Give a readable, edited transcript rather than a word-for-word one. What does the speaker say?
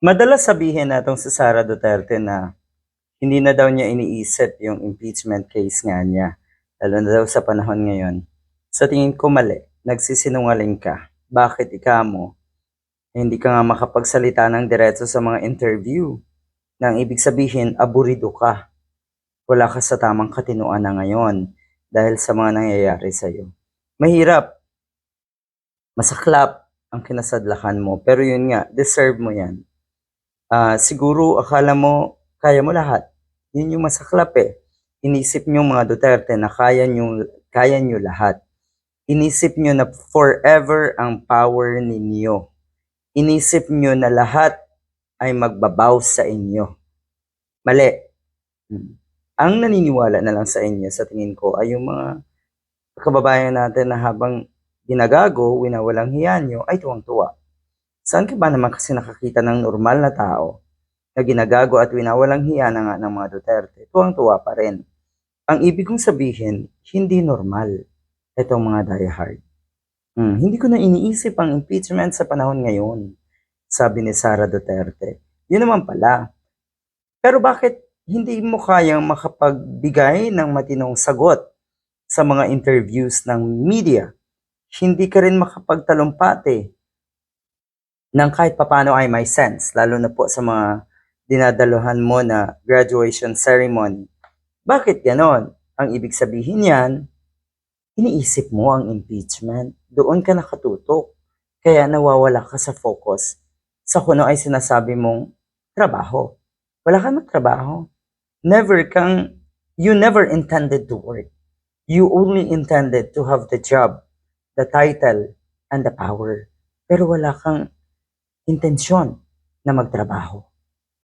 Madalas sabihin natong si Sara Duterte na hindi na daw niya iniisip yung impeachment case nga niya, lalo na daw sa panahon ngayon. Sa tingin ko mali, nagsisinungaling ka. Bakit mo hindi ka nga makapagsalita ng diretso sa mga interview? Nang ibig sabihin, aburido ka. Wala ka sa tamang katinoan na ngayon dahil sa mga nangyayari sa'yo. Mahirap, masaklap ang kinasadlakan mo, pero yun nga, deserve mo yan. Siguro akala mo kaya mo lahat. Yun yung masaklap eh. Inisip niyo mga Duterte na kaya niyo lahat. Inisip niyo na forever ang power ninyo. Inisip niyo na lahat ay magbabaw sa inyo. Mali. Ang naniniwala na lang sa inyo sa tingin ko ay yung mga kababayan natin na habang ginagago, winawalang hiya nyo, ay tuwang-tuwa. Saan ka ba naman kasi nakakita ng normal na tao na ginagago at winawalang hiya na nga ng mga Duterte? Tuwang-tuwa pa rin. Ang ibig kong sabihin, hindi normal itong mga diehard. Hindi ko na iniisip ang impeachment sa panahon ngayon, sabi ni Sara Duterte. Yun naman pala. Pero bakit hindi mo kayang makapagbigay ng matinong sagot sa mga interviews ng media? Hindi ka rin makapagtalumpati ng kahit papano ay may sense, lalo na po sa mga dinadaluhan mo na graduation ceremony. Bakit ganon? Ang ibig sabihin yan, iniisip mo ang impeachment. Doon ka nakatutok. Kaya nawawala ka sa focus sa kuno ay sinasabi mong trabaho. Wala kang magtrabaho. You never intended to work. You only intended to have the job, the title, and the power. Pero wala kang intensyon na magtrabaho.